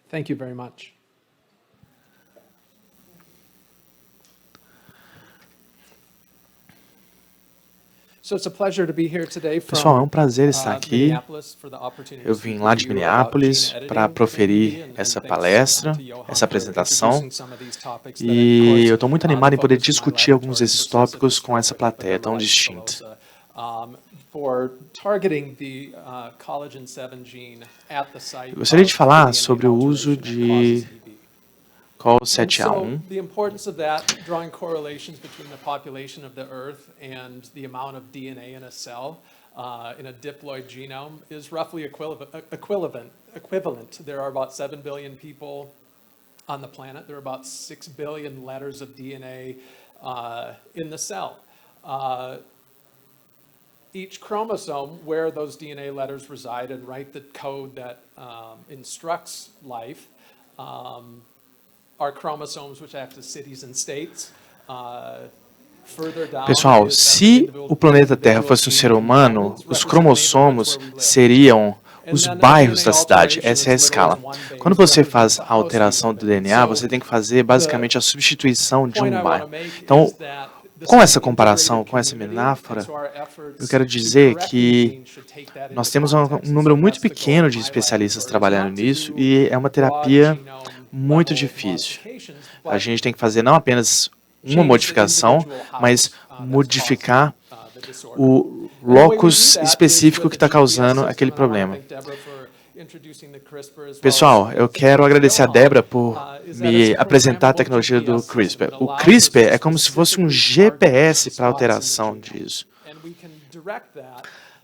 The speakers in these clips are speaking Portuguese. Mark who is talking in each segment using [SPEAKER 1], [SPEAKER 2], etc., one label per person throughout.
[SPEAKER 1] Thank you very much. So it's a pleasure to be here today
[SPEAKER 2] Pessoal, é um
[SPEAKER 1] from
[SPEAKER 2] prazer estar aqui.
[SPEAKER 1] Minneapolis for the opportunity to
[SPEAKER 2] Eu
[SPEAKER 1] speak
[SPEAKER 2] vim lá
[SPEAKER 1] with
[SPEAKER 2] de
[SPEAKER 1] you about gene
[SPEAKER 2] Minneapolis para
[SPEAKER 1] editing
[SPEAKER 2] proferir
[SPEAKER 1] and
[SPEAKER 2] essa
[SPEAKER 1] thanks
[SPEAKER 2] palestra,
[SPEAKER 1] to Johan
[SPEAKER 2] essa
[SPEAKER 1] for
[SPEAKER 2] apresentação.
[SPEAKER 1] introducing some of these topics that, of
[SPEAKER 2] E
[SPEAKER 1] course,
[SPEAKER 2] eu estou muito animado
[SPEAKER 1] the
[SPEAKER 2] em poder
[SPEAKER 1] focus of my
[SPEAKER 2] discutir alguns
[SPEAKER 1] laboratory
[SPEAKER 2] desses
[SPEAKER 1] for cystic
[SPEAKER 2] tópicos com essa
[SPEAKER 1] dystrophy
[SPEAKER 2] plateia tão
[SPEAKER 1] epidermolysis
[SPEAKER 2] distinta.
[SPEAKER 1] bullosa, for targeting the collagen 7 gene at the site
[SPEAKER 2] Eu gostaria de
[SPEAKER 1] of
[SPEAKER 2] falar
[SPEAKER 1] the
[SPEAKER 2] sobre o
[SPEAKER 1] DNA
[SPEAKER 2] uso
[SPEAKER 1] alteration that causes
[SPEAKER 2] de
[SPEAKER 1] EB.
[SPEAKER 2] COL
[SPEAKER 1] And so
[SPEAKER 2] 7A1.
[SPEAKER 1] the importance of that, drawing correlations between the population of the Earth and the amount of DNA in a cell in a diploid genome is roughly equivalent. There are about 7 billion people on the planet. There are about 6 billion letters of DNA in the cell. Each chromosome, where those DNA letters reside and write the code that instructs life, are chromosomes which act as cities and states.
[SPEAKER 2] Pessoal, se o planeta Terra fosse um ser humano, os cromossomos seriam os bairros da cidade. Essa é a escala. Quando você faz a alteração do DNA, você tem que fazer basicamente a substituição de um bairro. Então, com essa comparação, com essa metáfora, eu quero dizer que nós temos um número muito pequeno de especialistas trabalhando nisso e é uma terapia muito difícil. A gente tem que fazer não apenas uma modificação, mas modificar o locus específico que está causando aquele problema. Pessoal, eu quero agradecer a Débora por me apresentar a tecnologia do CRISPR. O CRISPR é como se fosse um GPS para alteração disso.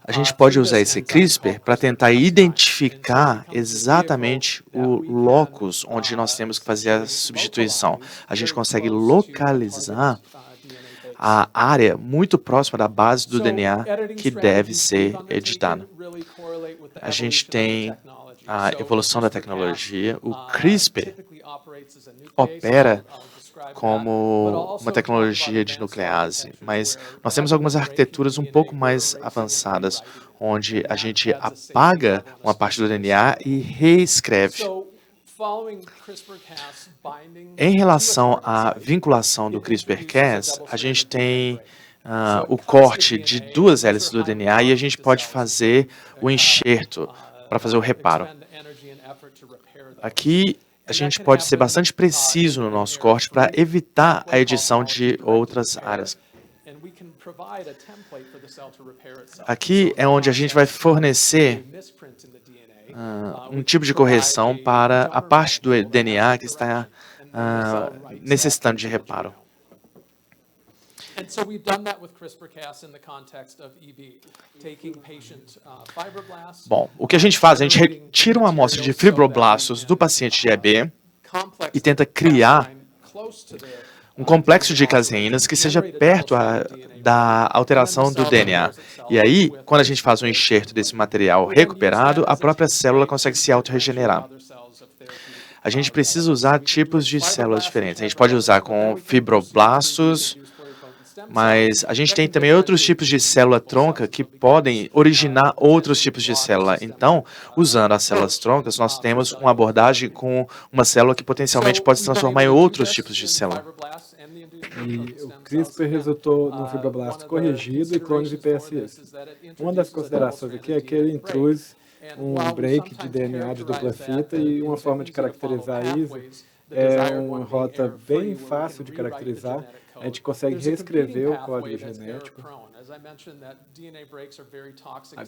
[SPEAKER 2] A gente pode usar esse CRISPR para tentar identificar exatamente o locus onde nós temos que fazer a substituição. A gente consegue localizar a área muito próxima da base do DNA que deve ser editada. A gente tem a evolução da tecnologia. O CRISPR opera como uma tecnologia de nuclease, mas nós temos algumas arquiteturas um pouco mais avançadas, onde a gente apaga uma parte do DNA e reescreve. Em relação à vinculação do CRISPR-Cas, a gente tem o corte de 2 hélices do DNA e a gente pode fazer o enxerto para fazer o reparo. Aqui a gente pode ser bastante preciso no nosso corte para evitar a edição de outras áreas. Aqui é onde a gente vai fornecer um tipo de correção para a parte do DNA que está necessitando de reparo. Bom, o que a gente faz? A gente retira uma amostra de fibroblastos do paciente de EB e tenta criar um complexo de caseínas que seja perto da alteração do DNA. E aí, quando a gente faz um enxerto desse material recuperado, a própria célula consegue se autorregenerar. A gente precisa usar tipos de células diferentes. A gente pode usar com fibroblastos, mas a gente tem também outros tipos de célula-tronca que podem originar outros tipos de célula. Então, usando as células-troncas, nós temos uma abordagem com uma célula que potencialmente pode se transformar em outros tipos de célula.
[SPEAKER 3] E o CRISPR resultou num fibroblasto corrigido e clones iPSC. Uma das considerações aqui é que ele introduz um break de DNA de dupla fita e uma forma de caracterizar isso é uma rota bem fácil de caracterizar. A gente consegue reescrever o código genético.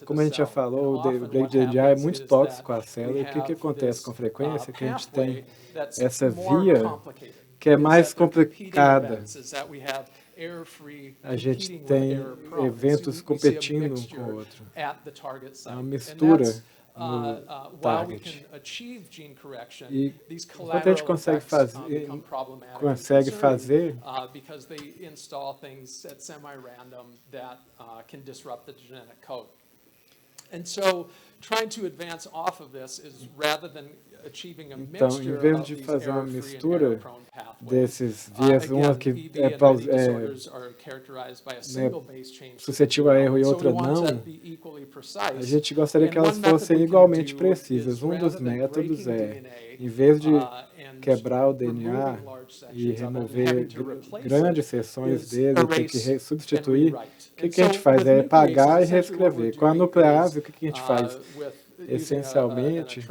[SPEAKER 3] Como a gente já falou, o break de DNA é muito tóxico à célula. E o que acontece com frequência? Que a gente tem essa via que é mais complicada. A gente tem eventos competindo um com o outro. É uma mistura no target. E enquanto a gente consegue fazer
[SPEAKER 1] And so trying to advance off of this is rather than
[SPEAKER 3] Então, em vez de fazer uma mistura desses vias, uma que é suscetível a erro e outra não, a gente gostaria que elas fossem igualmente precisas. Um dos métodos é, em vez de quebrar o DNA e remover grandes seções dele, ter que substituir, o que a gente faz? É apagar e reescrever. Com a nuclease, o que a gente faz? Essencialmente,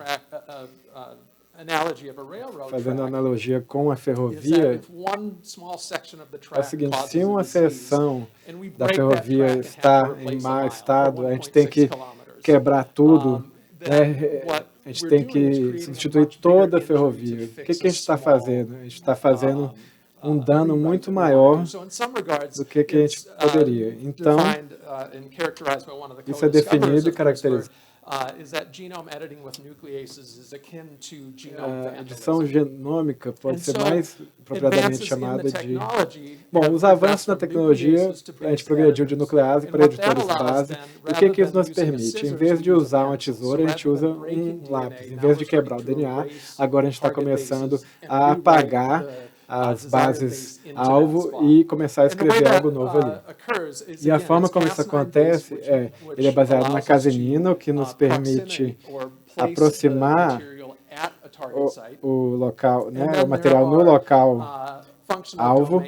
[SPEAKER 3] fazendo analogia com a ferrovia, é o seguinte, se uma seção da ferrovia está em mau estado, a gente tem que quebrar tudo, né? A gente tem que substituir toda a ferrovia. O que a gente está fazendo? A gente está fazendo um dano muito maior do que a gente poderia. Então, isso é definido e caracterizado. A edição genômica pode ser mais apropriadamente chamada de... Bom, os avanços na tecnologia, a gente progrediu de nuclease para editores base. E o que isso nos permite? Em vez de usar uma tesoura, a gente usa um lápis. Em vez de quebrar o DNA, agora a gente está começando a apagar as bases alvo e começar a escrever algo novo ali. E a forma como isso acontece ele é baseado na caseína, o que nos permite aproximar o local, né, o material no local alvo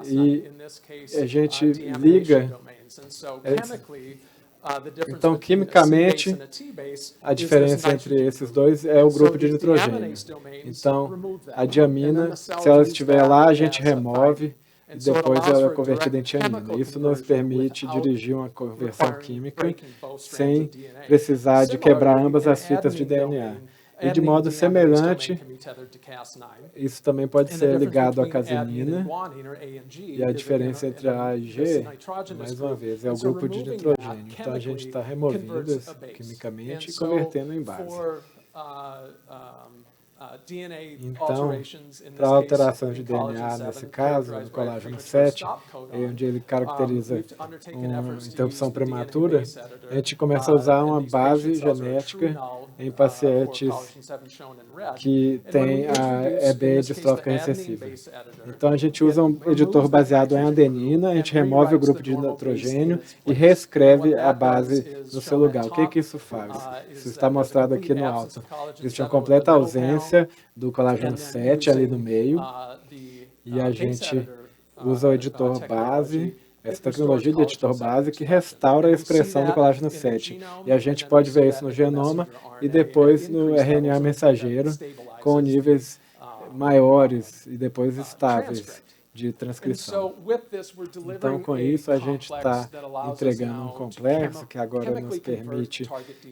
[SPEAKER 3] e a gente liga. Então, quimicamente, a diferença entre esses dois é o grupo de nitrogênio. Então, a diamina, se ela estiver lá, a gente remove e depois ela é convertida em tiamina. Isso nos permite dirigir uma conversão química sem precisar de quebrar ambas as fitas de DNA. E de modo semelhante, isso também pode ser ligado à caseína, e a diferença entre A e G, mais uma vez, é o grupo de nitrogênio. Então a gente está removendo quimicamente e convertendo em base. Então, para alterações de DNA, nesse caso, no colágeno 7, onde ele caracteriza uma interrupção prematura, a gente começa a usar uma base genética em pacientes que têm a EB distrófica recessiva. Então, a gente usa um editor baseado em adenina, a gente remove o grupo de nitrogênio e reescreve a base no seu lugar. O que isso faz? Isso está mostrado aqui no alto. Existe uma completa ausência do colágeno 7 ali no meio, e a gente usa o editor base, essa tecnologia de editor base, que restaura a expressão do colágeno 7. E a gente pode ver isso no genoma e depois no RNA mensageiro, com níveis maiores e depois estáveis de transcrição. Então, com isso, a gente está entregando um complexo que agora nos permite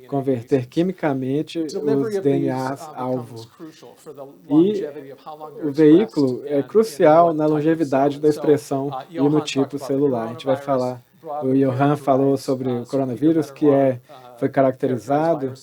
[SPEAKER 3] converter quimicamente os DNAs-alvo. E o veículo é crucial na longevidade da expressão e no tipo celular. A gente vai falar, o Johan falou sobre o coronavírus, que foi caracterizado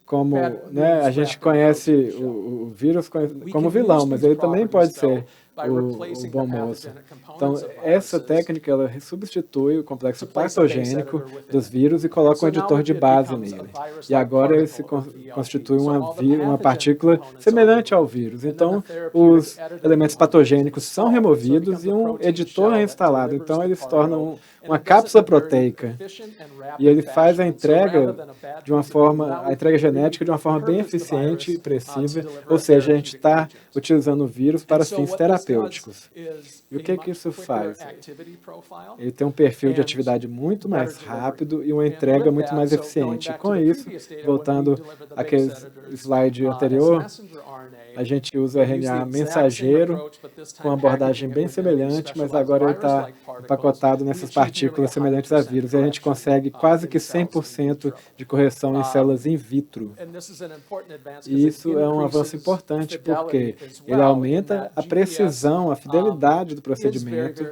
[SPEAKER 3] como, né, a gente conhece o vírus como vilão, mas ele também pode ser o bom moço. Então, essa técnica, ela substitui o complexo patogênico dos vírus e coloca um editor de base nele. E agora ele se constitui uma partícula semelhante ao vírus. Então, os elementos patogênicos são removidos e um editor é instalado. Então, eles tornam uma cápsula proteica. E ele faz a entrega a entrega genética de uma forma bem eficiente e precisa, ou seja, a gente está utilizando o vírus para fins terapêuticos. E o que isso faz? Ele tem um perfil de atividade muito mais rápido e uma entrega muito mais eficiente. Com isso, voltando àquele slide anterior, a gente usa o RNA mensageiro com uma abordagem bem semelhante, mas agora ele está empacotado nessas partículas semelhantes a vírus, e a gente consegue quase que 100% de correção em células in vitro. E isso é um avanço importante, porque ele aumenta a precisão, a fidelidade do procedimento.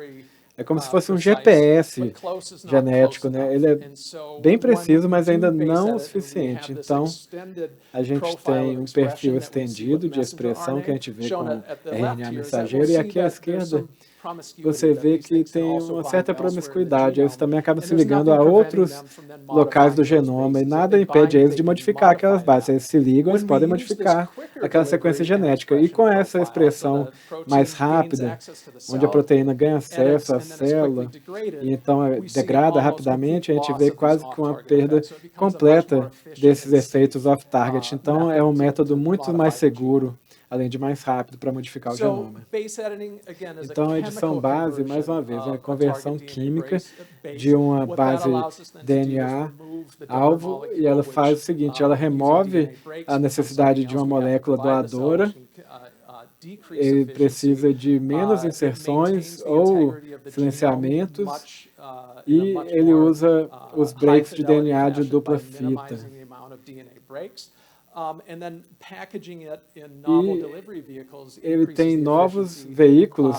[SPEAKER 3] É como se fosse um GPS genético, né? Ele é bem preciso, mas ainda não o suficiente. Então, a gente tem um perfil estendido de expressão que a gente vê com RNA mensageiro, e aqui à esquerda você vê que tem uma certa promiscuidade. Isso também acaba se ligando a outros locais do genoma e nada impede eles de modificar aquelas bases. Se eles se ligam, eles podem modificar aquela sequência genética. E com essa expressão mais rápida, onde a proteína ganha acesso à célula e então degrada rapidamente, a gente vê quase que uma perda completa desses efeitos off-target. Então é um método muito mais seguro, além de mais rápido, para modificar o genoma. Então, a edição base, mais uma vez, é a conversão química de uma base DNA-alvo, e ela faz o seguinte, ela remove a necessidade de uma molécula doadora, ele precisa de menos inserções ou silenciamentos, e ele usa os breaks de DNA de dupla fita. E ele tem novos veículos,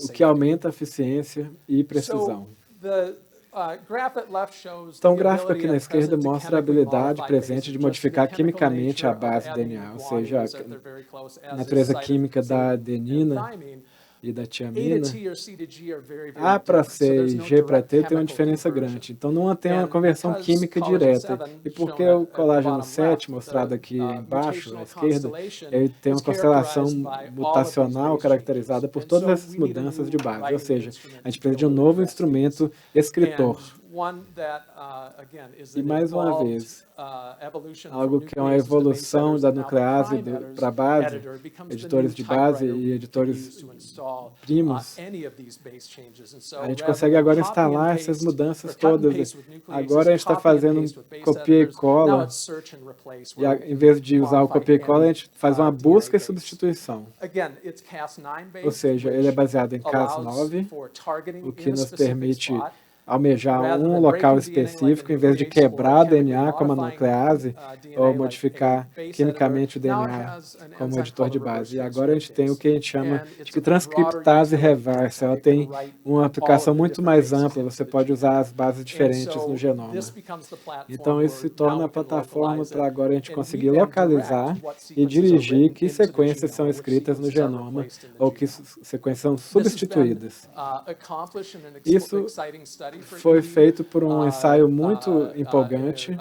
[SPEAKER 3] o que aumenta a eficiência e precisão. Então, o gráfico aqui na esquerda mostra a habilidade presente de modificar quimicamente a base DNA, ou seja, a natureza química da adenina e da tiamina. A para C e G para T tem uma diferença grande. Então, não tem uma conversão química direta. E porque o colágeno 7, mostrado aqui embaixo, à esquerda, ele tem uma constelação mutacional caracterizada por todas essas mudanças de base. Ou seja, a gente precisa de um novo instrumento escritor. E mais uma vez, algo que é uma evolução da nuclease para a base, editores de base e editores primos, a gente consegue agora instalar essas mudanças todas. Agora a gente está fazendo um copia e cola, e em vez de usar o copia e cola, a gente faz uma busca e substituição. Ou seja, ele é baseado em Cas9, o que nos permite almejar um local específico, em vez de quebrar DNA como a nuclease, ou modificar quimicamente o DNA como editor de base. E agora a gente tem o que a gente chama de transcriptase reversa. Ela tem uma aplicação muito mais ampla, você pode usar as bases diferentes no genoma. Então isso se torna a plataforma para agora a gente conseguir localizar e dirigir que sequências são escritas no genoma, ou que sequências são substituídas. Isso foi feito por um ensaio muito empolgante,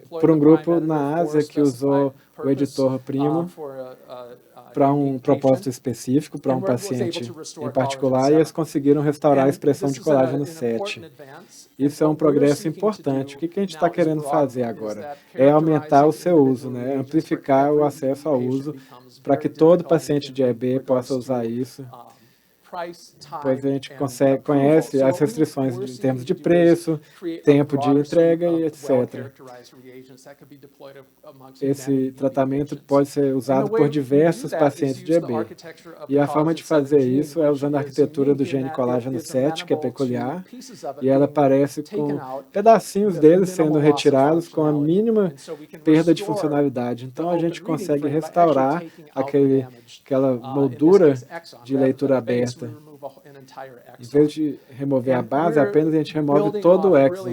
[SPEAKER 3] por um grupo na Ásia que usou o editor primo para um propósito específico, para um paciente em particular, e eles conseguiram restaurar a expressão de colágeno 7. Isso é um progresso importante. O que a gente está querendo fazer agora? É aumentar o seu uso, né? Amplificar o acesso ao uso, para que todo paciente de EB possa usar isso. Pois a gente conhece as restrições em termos de preço, tempo de entrega e etc. Esse tratamento pode ser usado por diversos pacientes de EB. E a forma de fazer isso é usando a arquitetura do gene colágeno 7, que é peculiar, e ela aparece com pedacinhos dele sendo retirados com a mínima perda de funcionalidade. Então a gente consegue restaurar aquela moldura de leitura aberta. Em vez de remover a base, apenas a gente remove todo o exon.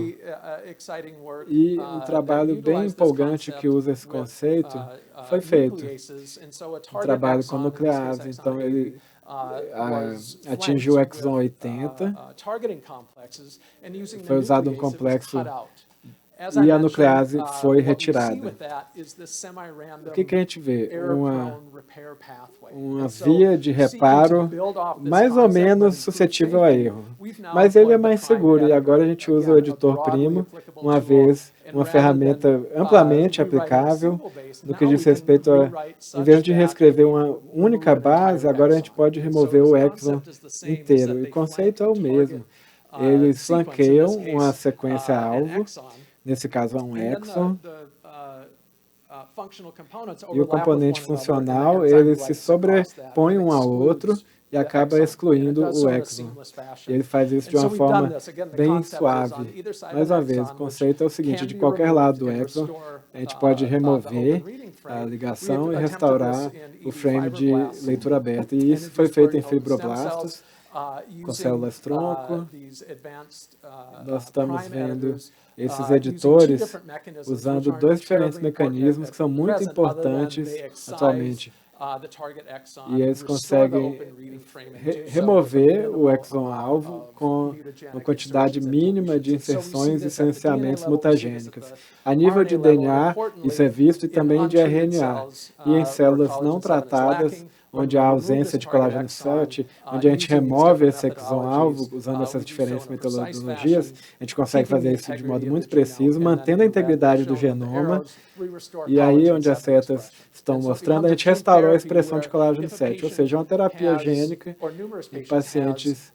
[SPEAKER 3] E um trabalho bem empolgante que usa esse conceito foi feito. Um trabalho com nuclease. Então, ele atingiu o exon 80, foi usado um complexo e a nuclease foi retirada. O que a gente vê? Uma via de reparo mais ou menos suscetível a erro. Mas ele é mais seguro, e agora a gente usa o editor primo, uma vez uma ferramenta amplamente aplicável, no que diz respeito a, em vez de reescrever uma única base, agora a gente pode remover o exon inteiro. E o conceito é o mesmo. Eles flanqueiam uma sequência-alvo, nesse caso é um exon, e o componente funcional, ele se sobrepõe um ao outro e acaba excluindo o exon. E ele faz isso de uma forma bem suave. Mais uma vez, o conceito é o seguinte, de qualquer lado do exon, a gente pode remover a ligação e restaurar o frame de leitura aberta. E isso foi feito em fibroblastos, com células-tronco. Nós estamos vendo esses editores usando dois diferentes mecanismos que são muito importantes atualmente. E eles conseguem remover o exon-alvo com uma quantidade mínima de inserções e silenciamentos mutagênicos. A nível de DNA, isso é visto, e também de RNA. E em células não tratadas, onde há ausência de colágeno 7, onde a gente remove esse exon-alvo, usando essas diferentes metodologias, a gente consegue fazer isso de modo muito preciso, mantendo a integridade do genoma. E aí, onde as setas estão mostrando, a gente restaurou a expressão de colágeno 7, ou seja, uma terapia gênica em pacientes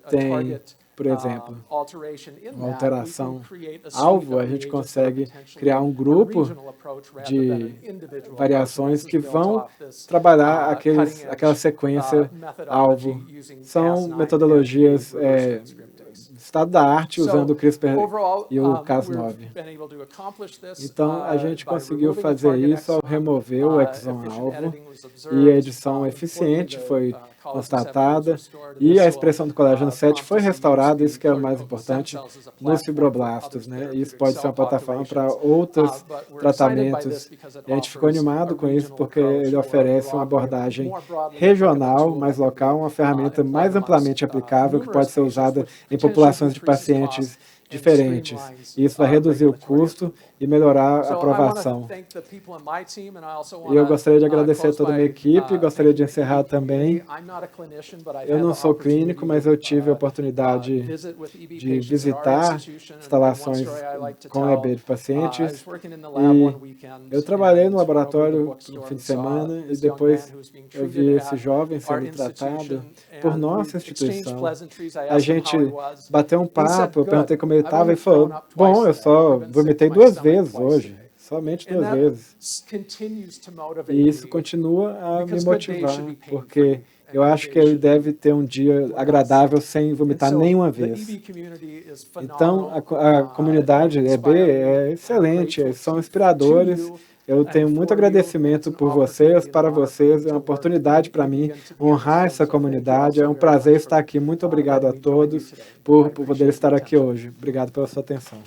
[SPEAKER 3] têm, por exemplo, uma alteração alvo, a gente consegue criar um grupo de variações que vão trabalhar aquela sequência alvo. São metodologias estado da arte usando o CRISPR e o Cas9. Então, a gente conseguiu fazer isso ao remover o exon-alvo, e a edição eficiente foi constatada, e a expressão do colágeno 7 foi restaurada, isso que é o mais importante, nos fibroblastos, né? Isso pode ser uma plataforma para outros tratamentos. E a gente ficou animado com isso porque ele oferece uma abordagem regional, mais local, uma ferramenta mais amplamente aplicável que pode ser usada em populações de pacientes diferentes. E isso vai reduzir o custo e melhorar a aprovação. E eu gostaria de agradecer a toda a minha equipe, gostaria de encerrar também. Eu não sou clínico, mas eu tive a oportunidade de visitar instalações com EB de pacientes. E eu trabalhei no laboratório no fim de semana e depois eu vi esse jovem sendo tratado por nossa instituição. A gente bateu um papo, eu perguntei como ele estava e falou, bom, eu só vomitei 2 vezes hoje, somente 2 vezes. E isso continua a me motivar, porque eu acho que ele deve ter um dia agradável sem vomitar nenhuma vez. Então, a comunidade EB é excelente, eles são inspiradores. Eu tenho muito agradecimento por vocês, para vocês, é uma oportunidade para mim honrar essa comunidade, é um prazer estar aqui. Muito obrigado a todos por poder estar aqui hoje. Obrigado pela sua atenção.